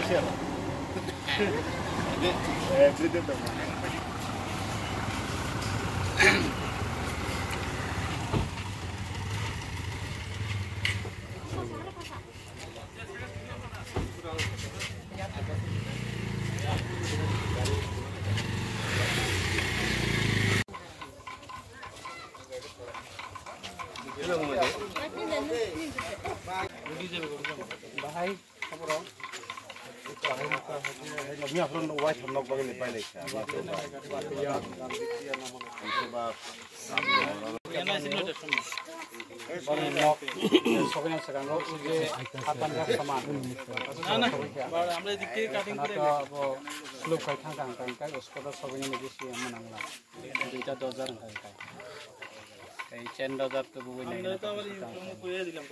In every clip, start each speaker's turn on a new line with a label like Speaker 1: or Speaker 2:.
Speaker 1: siapa? Cerita dong. Bahaya, apa dong? Ini apa dong? White ham nok bagai lepai lek. Nok, soalnya sekarang lo uji kapan ya sama. Nah, আমরা এদিকে cutting করে তো slope খাই থাকা কাই उसको soalnya medisi yang menang lah. Duita 2000 kan. এই 10000 তো বুই নাই আমরা তো আবার কইয়া দিলাম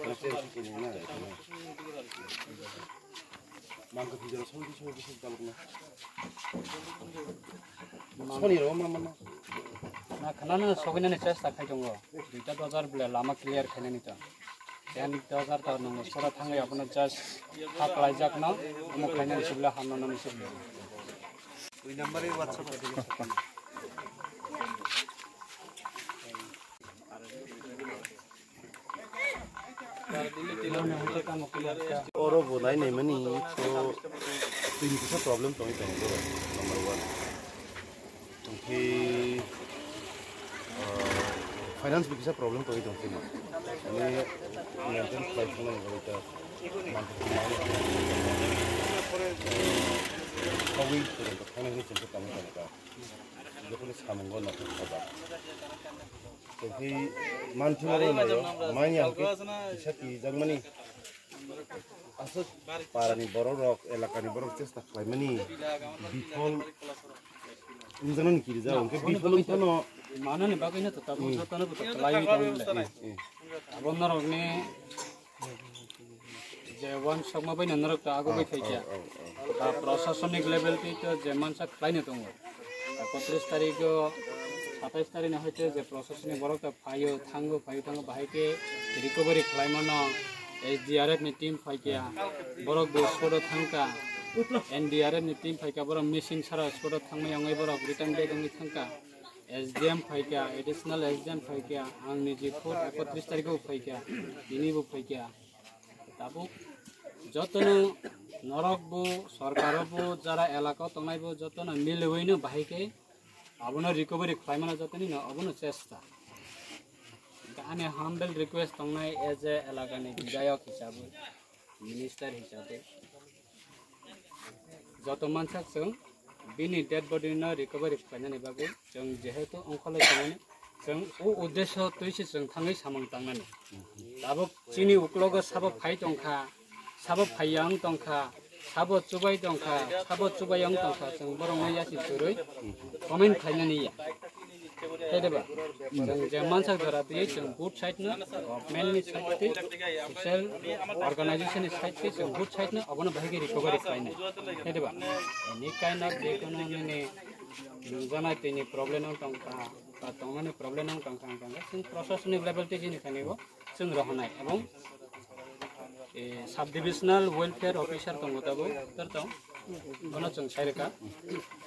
Speaker 1: মাংস ভিজা সবজি সব দাও না সনি রো মামা না খানা না সগিনানে চেষ্টা খাই দङ দুইটা 2000 বলে লামা ক্লিয়ার খাইনা নিতা 10000 তা নङ সরা थाङै আপনা জাস্ট হাকলাই যাক না মু খাইনা নিছিলা হামনা নিছিলা ওই নম্বরে WhatsApp এ দিলে और वो नहीं नहीं मनी तो इनकी सब प्रॉब्लम तो ही पहले नंबर 1 क्योंकि फाइनेंस भी किसी प्रॉब्लम तो ही तो थी ना ये मेंटेनेंस लाइफ में नहीं होता कभी तो खाने की चिंता कम करने का जो पुलिस खामंगो ना होता क्योंकि मानसिफोरा माइनि आंके साथी जगमानि असत पारानि बर रक एलाकानि बर चेष्टा खालामनि बिफल उजनन किरिजा उनके बिफल उननो मानने बागैनो त ताबो सतानो त लाइव दंले आबन नरकनि जे वन सकमा बैन नरक त आगो बै थाइजा ता प्रशासनिक लेभेल ति त जे मानसा खालायनो दङ 31 तारिख 27 तारिख হইতে যে প্রশাসনিক বড়টা ফাইও থাঙ্গো বাহাইকে রিকভারি খালাইমানো एसडीआरएफ नि टीम फाइकिया बरक बोसोडो थांका एनडीआरएफ नि टीम फाइका बरक मेसिन सारा सोडो थांमै आंगै बरक रिटर्न बेगनि थांका एसडीएम फाइकिया एडिशनल एसडीएम फाइकिया आंनि जे 31 तारिखौ फाइकिया बिनिबो फाइकिया ताबो जतनो नरकबो सरकारबो जरा एलाका तंनायबो जतनो मिलवैनो बाहाइके अबनो रिकवरी खालामना जतनि न अबनो चेष्टा आने हाम्बल रिक्वेस्ट तंनाय एज ए एलाकानि विधायक हिसाबै मिनिस्टार हिसाबै जत मानसा जों बिनि डेड बडी न रिकवरी खालामनानै बागै जों जेहेतु अंखले जों ओ उद्देश्य तैसे जों थाङै सामं तांनानै दाबो चिनि उक्लग साबो फाइ दंखा साबो फाइयां दंखा साबो चुबाय दंखा साबो चुबायं दंखा जों बरंनाय यासि सुरै कमेन्ट खालामनानै हेदेबा जों जे मानसा धरा बे जों गुड साइड न गभर्नमेन्टनि साइड ति सोशल अर्गनाइजेसननि साइड ति जों गुड साइड न अबनो भाइगे रिकभरी खालायनाय हेदेबा एनि काइन्ड अफ इकोनॉमी जानाय तिनि प्रॉब्लेम दंखा बा तंनानै प्रॉब्लेम दंखा जों प्रशासनिक लेभेल ति जिनि खानेबो जों रहनाय एवं सब डिविजनल वेलफेयर ऑफिसर दंगताबो तरतो बनो जों साइरका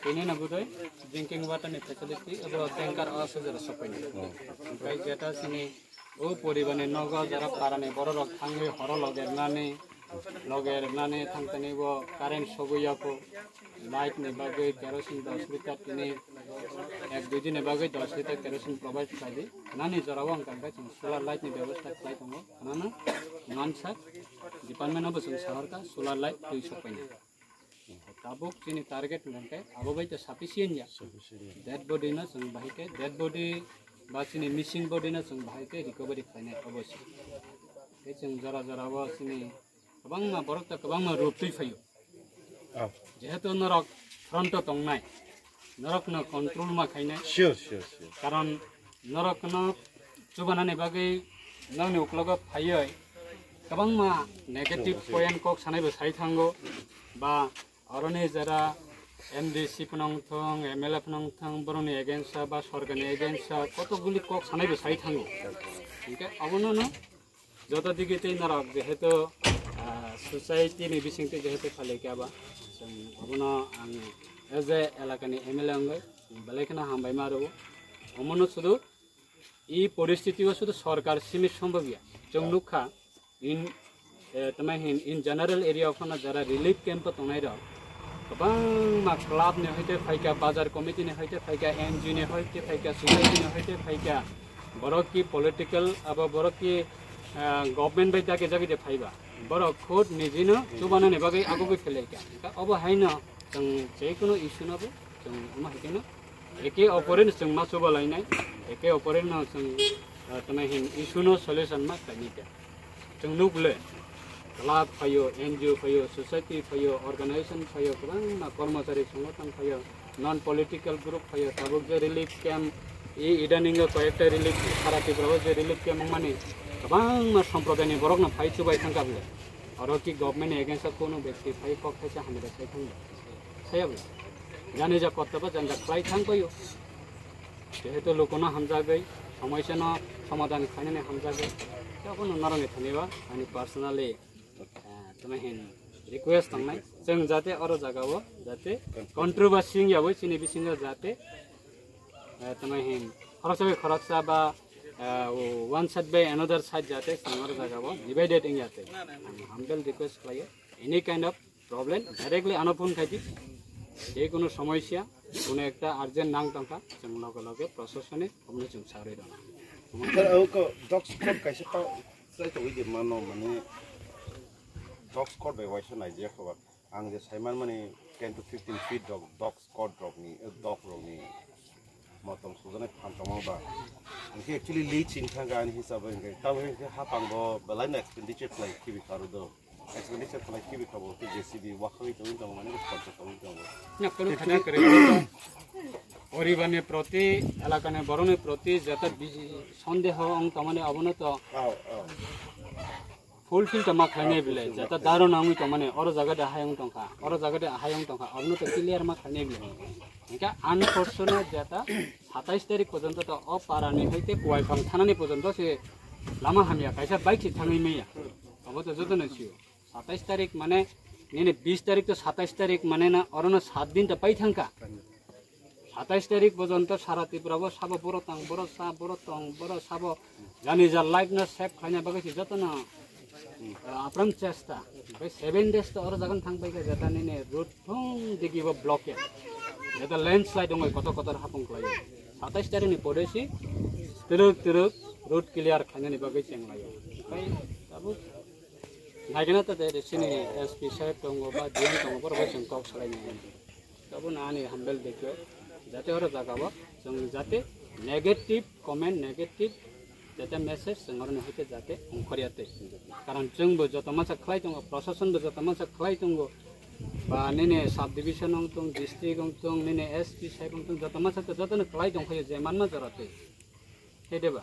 Speaker 1: बेनि नबुदै ड्रिंकिं वाटरनि फेसिलिटी एबा टैंकार असजर सफायनि ओमफ्राय जेटा सिनि ओ परिबारनि नग जरा पारानि बर रक थाङै हर लगेरनानै थांतनिबो कारेन्ट सगैयाखौ लाइटनि बागै केरोसिन 10 लिटार तिनि एक दुई दिन बागै 10 लिटार केरोसिन प्रोवाइड खालि नानि जराव अंकांगा जों सोलार लाइटनि व्यवस्था खालाय दङ मानोना मानसा डिपार्टमेन्ट अफ सरकार सोलार लाइट दै सफायनि ताबुक चिनि टारगेट मोनके आबोबाय त सफिशिएंट या डेड बडी न जों बाहायके डेड बडी बा चिनि मिसिंग बडी न जों बाहायके रिकवरी खालायनाय अवश्य बे जों जरा जराबो चिनि गोबां बरक त गोबां रूप दै फैयो जेहेतु नरक फ्रन्ट तंनाय नरक न कंट्रोल मा खायनाय श्योर कारण नरक न जुबानानै बागै नंनि उक्लग फायै गोबां मा नेगेटिभ पॉइंट को सानायबो साइ थांगो बा अरने जरा एमडीसी पनंथं एमएलए पनंथं बरनि एगेंस्ट बा सरकारनि एगेंस्ट कतगुली कक सानायबो साइ थांगो ठीक है अबनो न जत दिगे तै नरक जेहेतु society ni bising te jehe te khale kya ba जों abono ang as a elakani MLA angoi balekna hambai maro omono sudu এই পরিস্থিতিও শুধু সরকার সীমিত সম্ভব ইয়া जों नुखा इन तमाहिन इन जनरल एरिया अफना जरा रिलीफ कैंप तंगनाय र गोबां मा क्लाब ने होइते फाइका बाजार कमिटी ने होइते फाइका एनजीओ ने होइते फाइका सोसाइटी ने होइते फाइका बरकी पॉलिटिकल अब बरकी गवर्नमेंट बाय ताके जागे फाइबा बर खुद निजिनो जुबाना ने बागै आगोबो फेलायका अब हाइन जों जेकुनो इशु नबो जों मा हेकेनो एके अपरेन जों मा सुबालायनाय एके अपरेन जों तमाहिन इशुनो सल्यूशन मा कानिका जों नुगले क्लाब फायो एनजीओ फायो सोसाइटी फायो अर्गेनाइजेशन फायो गोबां मा कर्मचारी संगठन फायो नन पॉलिटिकल ग्रुप फायो ताबुक जे रिलीफ कैंप ए इदानिंग कयेकटा रिलीफ साराति प्रबो जे रिलीफ कैंप माने गोबां मा सम्प्रदायनि बरक ना फाइ चुबाय थांगाबले आरो कि गवर्नमेंट एगेंस्ट कोनो व्यक्ति फाइ कक थाइसा हामरे साइ थांगा सायाबले जाने जा कतबा जानजा क्लाइ थांगयो जेहेतु लोकनो हामजागै समस्यानो समाधान खायनानै हामजागै तखन नरङै थानेबा आंनि पार्सनाली तमाहिन रिक्वेस्ट थांनाय जों जाते अरो जागाव जाते कन्ट्रोभार्सी याबो सिनि बिसिङा जाते तमाहिन खरकसा बा one side by another side जाते संगर जागाव डिवाइडेड इन जाते हामबेल रिक्वेस्ट खायो any kind of problem directly आनफोन खाइदि जे कोनो समस्या কোনো একটা আর্জেন্ট নাং টাকা जों লগে লগে প্রশাসনে हमने जों सावराय दं
Speaker 2: सर औको डग स्क्वाड कैसे पा ट्राइ तो विदि मानो माने डग स्क्वाड बाय वाइस आइडिया खबर आं जे साइमान माने 10 to 15 फीट डग स्क्वाड डग रगनि मतम सुजनाय फानथामाबा आंखे एक्चुअली लीच इन थांगानि हिसाबै ताबो हा पांगो बलाइन एक्सपेंडिचर फ्लाइ किबि खारुदो एक्सपेंडिचर फ्लाइ किबि खाबो कि जेसीबी वाखै तो माने खर्च तो
Speaker 1: ना कोनो खाना करे परिवारनि प्रति एलाकानि बरनि प्रति जता सन्देह अं तमाने अबनो त फुलफिल त मा खाने बिले जता दारो नांगि तमाने अरो जगह हायं टंका अरो जगह हायं टंका अबनो त क्लियर मा खाने बिले इनका अनफॉर्चुनेट जता 27 तारिख पर्यंत त अपारानि हइते कुवाइफां थानानि पर्यंत से लामा हामिया कैसा बाइक से थाङै मैया अब त जतन छियो 27 तारिख माने नेने 20 तारिख तो 27 तारिख माने ना अरन 7 दिन त पाइ थांका 27 तारिख पर्यंत सारा त्रिपुराबो साबो बर साबो जानि जा लाइफ न सेफ खाने बागै जतन आप्रम चेष्टा बे 7 डेज त अर जगन थांबाय जता नेने रोड थं दिगिबो ब्लॉकेज जता लैंडस्लाइड दंगै कत हापं लायो 27 तारिख नि पडेसि तिरुक रोड क्लियर खाने बागै चेंलायो ओमफ्राय दाबो नागिना त सिनि एसपी साहेब दंगो बा डीएम दंगो बरबो जों टक सलायनो दाबो नानि हामबेल देखो जाते अरो जागाबो जों जाते नेगेटिव कमेन्ट नेगेटिव जाते मेसेज जोंनो होते जाते अंखरियाते कारण जोंबो जत मासा खलाय दंगो प्रशासनबो जत मासा खलाय दंगो बा नेने सब डिविजन दं डिस्ट्रिक्ट दं नेने एसपी साहेब दं जत मासा त जतनो खलाय दंखयो जे मानमा जराते हेदेबा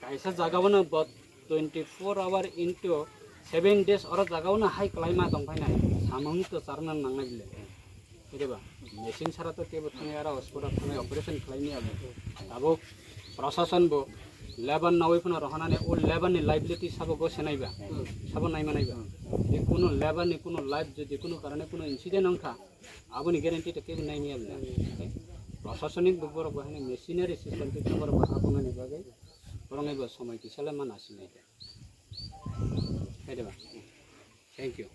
Speaker 1: कायसा जागावनो बट 24 आवर इनटु 7 days और जगावनो हाई क्लाइमा दंफायनाय सामों तो सारना नांनाय बिले हेदेबा मेसिन सारा तो टेबो थाङै आरो हस्पिटाल थाङै ऑपरेशन खालायनि आबो प्रशासन बो लेबन नावै फना रहनाने ओ लेबन नि लाइबिलिटी साबो गो सेनायबा साबो नायमानायबा जे कोनो लेबन नि कोनो लाइफ जदि कोनो कारणे कोनो इन्सिडेंट अंखा आबोनि ग्यारेंटी त केबो नायनि आबला प्रशासनिक बबर बहाने मेसिनारी सिस्टम के खबर बाहाबोनि बागै बरङैबो समय किसाले मानासिनाय हेदेबा थैंक यू